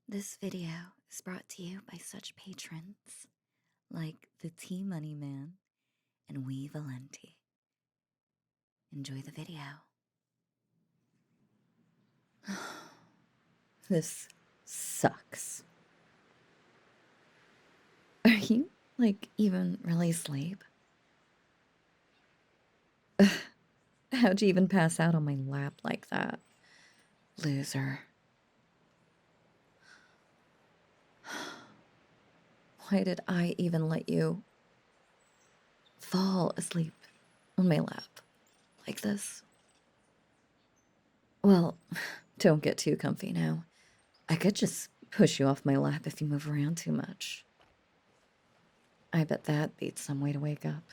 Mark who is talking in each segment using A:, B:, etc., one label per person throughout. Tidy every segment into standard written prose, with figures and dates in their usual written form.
A: This video is brought to you by such patrons like the Tea Money Man and Wee Valenti. Enjoy the video. This sucks. Are you, even really asleep? How'd you even pass out on my lap like that? Loser. Why did I even let you fall asleep on my lap like this? Well, don't get too comfy now. I could just push you off my lap if you move around too much. I bet that beats some way to wake up,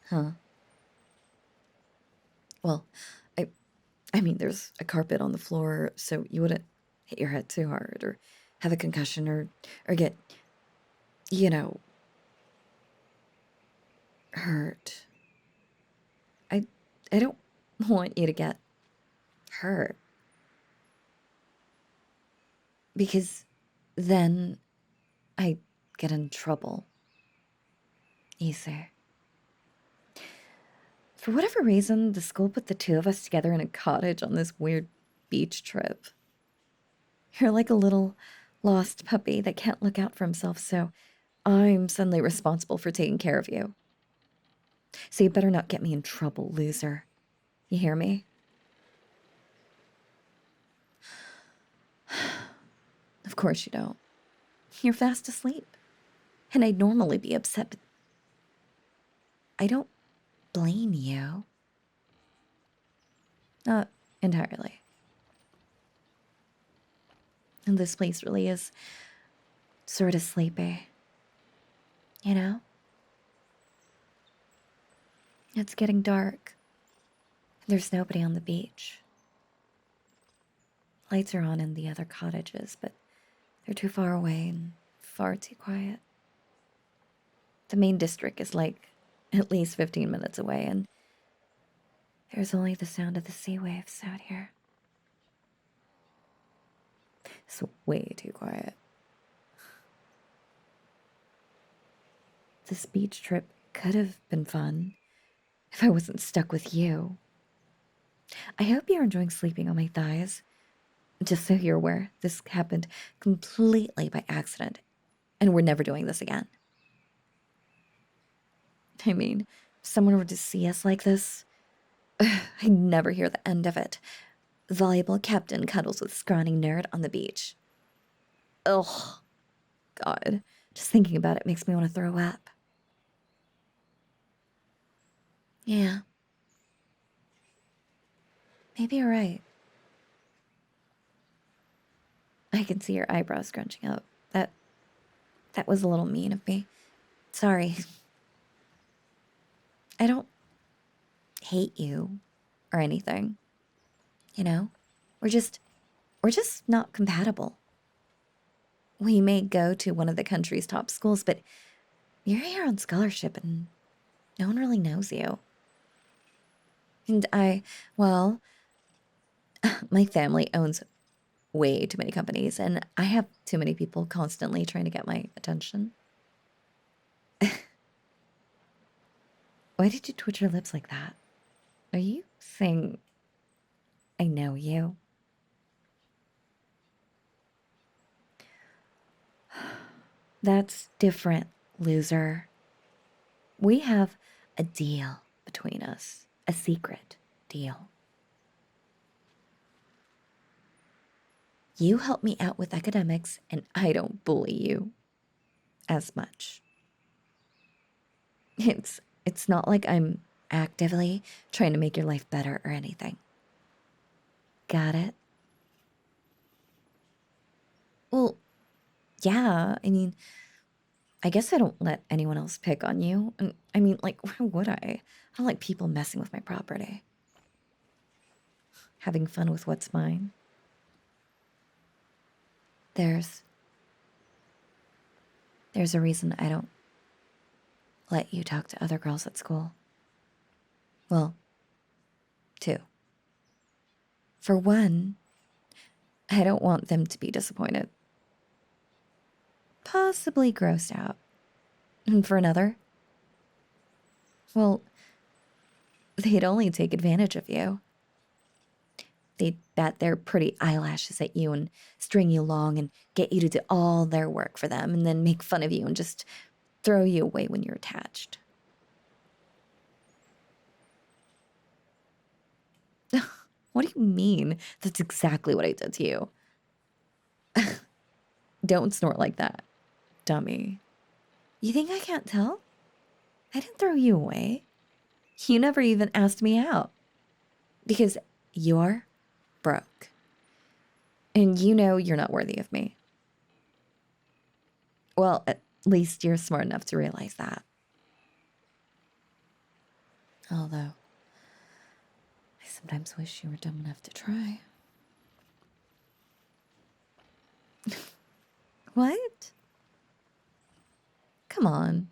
A: huh? Well, I mean, there's a carpet on the floor, so you wouldn't hit your head too hard, or have a concussion, or get, you know, hurt. I, I don't want you to get hurt, because then I get in trouble. Easier. For whatever reason, the school put the two of us together in a cottage on this weird beach trip. You're like a little lost puppy that can't look out for himself, so I'm suddenly responsible for taking care of you. So you better not get me in trouble, loser. You hear me? Of course you don't. You're fast asleep. And I'd normally be upset, but I don't blame you. Not entirely. And this place really is sort of sleepy. You know? It's getting dark. There's nobody on the beach. Lights are on in the other cottages, but they're too far away and far too quiet. The main district is at least 15 minutes away, and there's only the sound of the sea waves out here. It's way too quiet. This beach trip could have been fun if I wasn't stuck with you. I hope you're enjoying sleeping on my thighs. Just so you're aware, this happened completely by accident, and we're never doing this again. I mean, if someone were to see us like this, I'd never hear the end of it. Volleyball captain cuddles with scrawny nerd on the beach. Ugh. God. Just thinking about it makes me want to throw up. Yeah. Maybe you're right. I can see your eyebrows scrunching up. That was a little mean of me. Sorry. I don't hate you or anything. You know? We're just not compatible. We may go to one of the country's top schools, but you're here on scholarship and no one really knows you. And well, my family owns way too many companies, and I have too many people constantly trying to get my attention. Why did you twitch your lips like that? Are you saying I know you? That's different, loser. We have a deal between us, a secret deal. You help me out with academics, and I don't bully you as much. It's not like I'm actively trying to make your life better or anything. Got it? Well, yeah, I mean, I guess I don't let anyone else pick on you. And I mean, why would I? I don't like people messing with my property. Having fun with what's mine. There's a reason I don't let you talk to other girls at school. Well, two. For one, I don't want them to be disappointed. possibly grossed out. And for another, well, they'd only take advantage of you. They'd bat their pretty eyelashes at you and string you along and get you to do all their work for them and then make fun of you and just throw you away when you're attached. What do you mean? That's exactly what I did to you. Don't snort like that, dummy. You think I can't tell? I didn't throw you away. You never even asked me out. Because you're broke. And you know you're not worthy of me. Well, at least you're smart enough to realize that. Although, I sometimes wish you were dumb enough to try. What? Come on.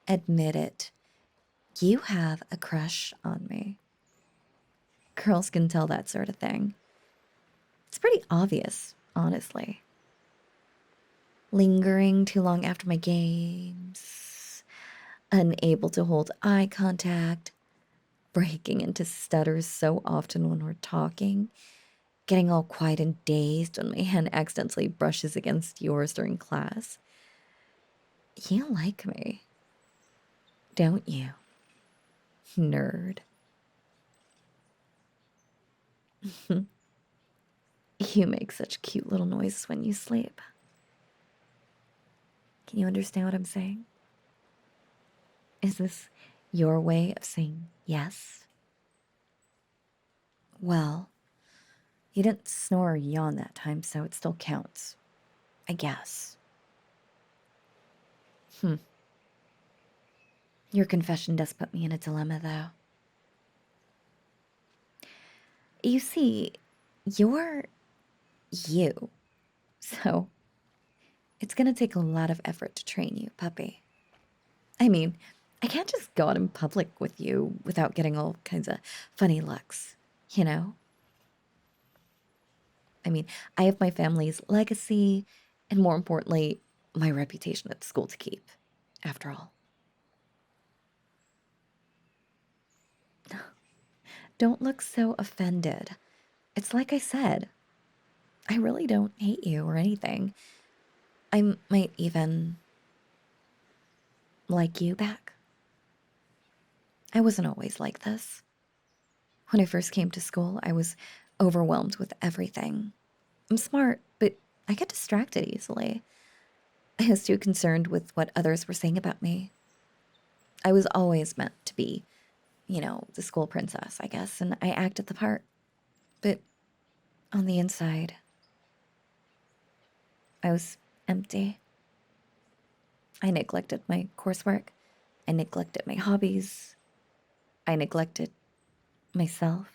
A: Admit it. You have a crush on me. Girls can tell that sort of thing. It's pretty obvious, honestly. Lingering too long after my games, unable to hold eye contact, breaking into stutters so often when we're talking, getting all quiet and dazed when my hand accidentally brushes against yours during class. You like me, don't you, nerd? You make such cute little noises when you sleep. Can you understand what I'm saying? Is this your way of saying yes? Well, you didn't snore or yawn that time, so it still counts. I guess. Your confession does put me in a dilemma, though. You see, you're you. So, it's gonna take a lot of effort to train you, puppy. I mean, I can't just go out in public with you without getting all kinds of funny looks, you know? I mean, I have my family's legacy, and more importantly, my reputation at school to keep, after all. Don't look so offended. It's like I said, I really don't hate you or anything. I might even like you back. I wasn't always like this. When I first came to school, I was overwhelmed with everything. I'm smart, but I get distracted easily. I was too concerned with what others were saying about me. I was always meant to be, the school princess, I guess, and I acted the part. But on the inside, I was empty. I neglected my coursework. I neglected my hobbies. I neglected myself.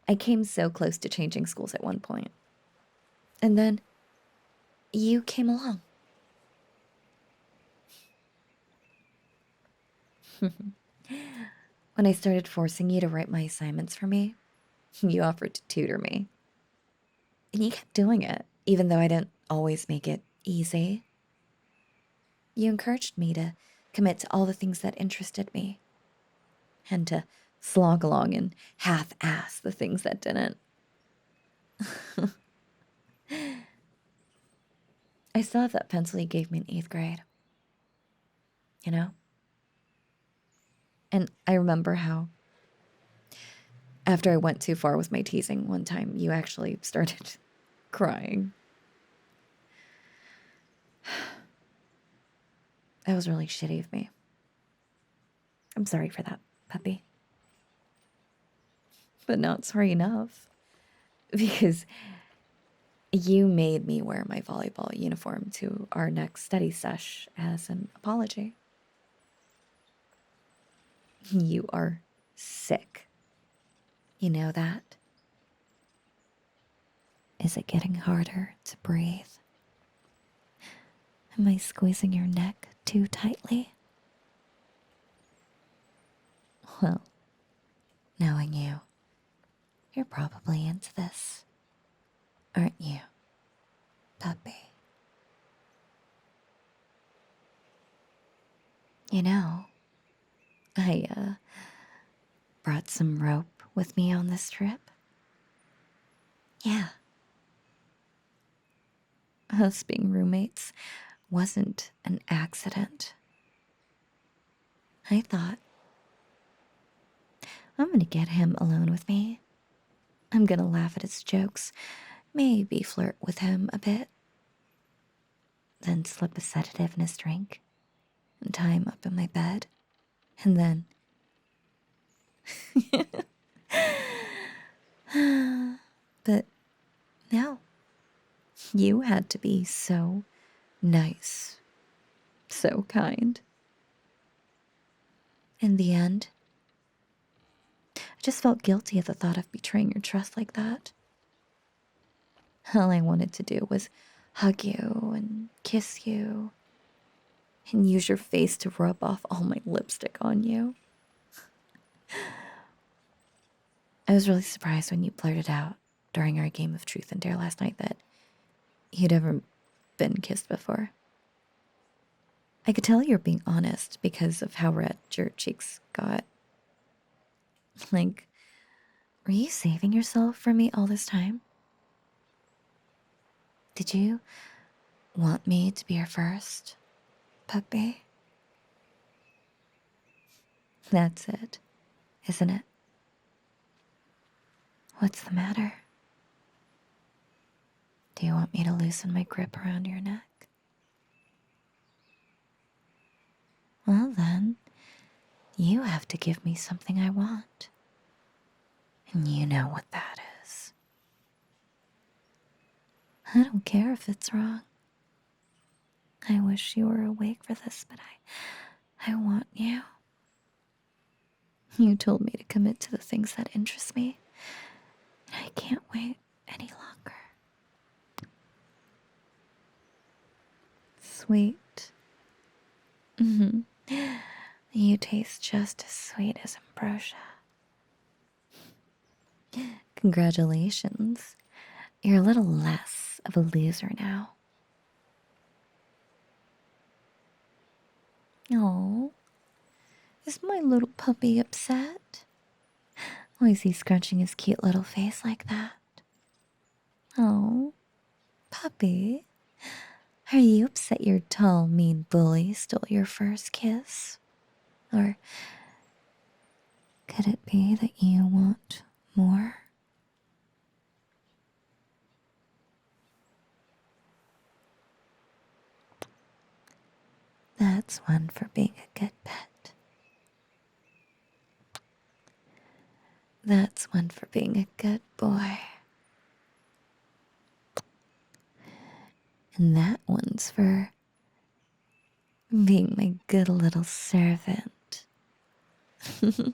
A: I came so close to changing schools at one point. And then you came along. When I started forcing you to write my assignments for me, you offered to tutor me. And you kept doing it, even though I didn't always make it easy. You encouraged me to commit to all the things that interested me, and to slog along and half-ass the things that didn't. I still have that pencil you gave me in 8th grade. You know? And I remember how, after I went too far with my teasing one time, you actually started crying. That was really shitty of me. I'm sorry for that, puppy. But not sorry enough. Because you made me wear my volleyball uniform to our next study sesh as an apology. You are sick. You know that? Is it getting harder to breathe? Am I squeezing your neck too tightly? Well, knowing you, you're probably into this, aren't you, puppy? You know, I brought some rope with me on this trip. Yeah. Us being roommates wasn't an accident. I thought, I'm gonna get him alone with me. I'm gonna laugh at his jokes, maybe flirt with him a bit, then slip a sedative in his drink and tie him up in my bed. And then. But no, you had to be so nice, so kind. In the end, I just felt guilty at the thought of betraying your trust like that. All I wanted to do was hug you and kiss you and use your face to rub off all my lipstick on you. I was really surprised when you blurted out during our game of truth and dare last night that you'd ever been kissed before. I could tell you were being honest because of how red your cheeks got. Like, were you saving yourself from me all this time? Did you want me to be your first puppy? That's it, isn't it? What's the matter? Do you want me to loosen my grip around your neck? Well then, you have to give me something I want. And you know what that is. I don't care if it's wrong. I wish you were awake for this, but I want you. You told me to commit to the things that interest me, and I can't wait any longer. Sweet. Mm-hmm. You taste just as sweet as ambrosia. Congratulations. You're a little less of a loser now. Oh, is my little puppy upset? Why is he scrunching his cute little face like that? Oh, puppy. Are you upset your tall, mean bully stole your first kiss? Or could it be that you want more? That's one for being a good pet. That's one for being a good boy. And that one's for being my good little servant. And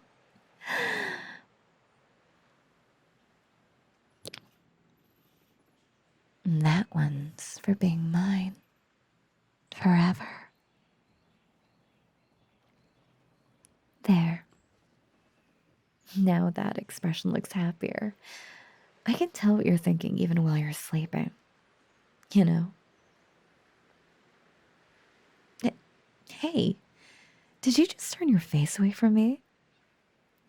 A: that one's for being mine forever. There. Now that expression looks happier. I can tell what you're thinking even while you're sleeping. You know? Hey, did you just turn your face away from me?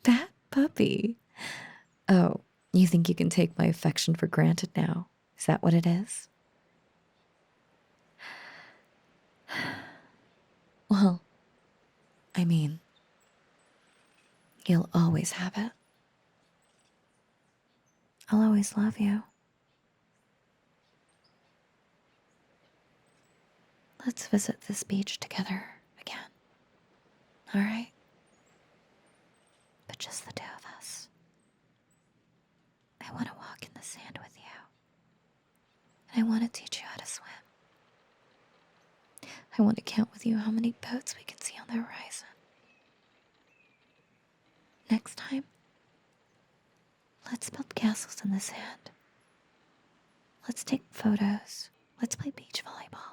A: That puppy. Oh, you think you can take my affection for granted now? Is that what it is? Well, I mean, you'll always have it. I'll always love you. Let's visit this beach together again. All right? But just the two of us. I want to walk in the sand with you. And I want to teach you how to swim. I want to count with you how many boats we can see on the horizon. Next time, let's build castles in the sand. Let's take photos. Let's play beach volleyball.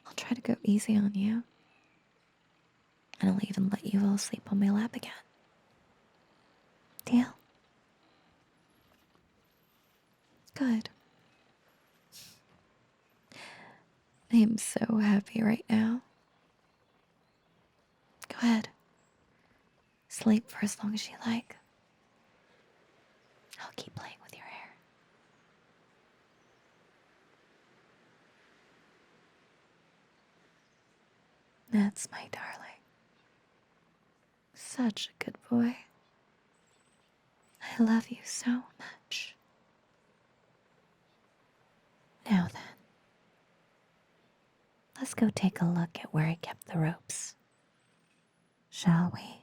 A: I'll try to go easy on you. And I'll even let you fall asleep on my lap again. Deal? Good. I am so happy right now. ahead. Sleep for as long as you like. I'll keep playing with your hair. That's my darling. Such a good boy. I love you so much. Now then, let's go take a look at where I kept the ropes. Shall we?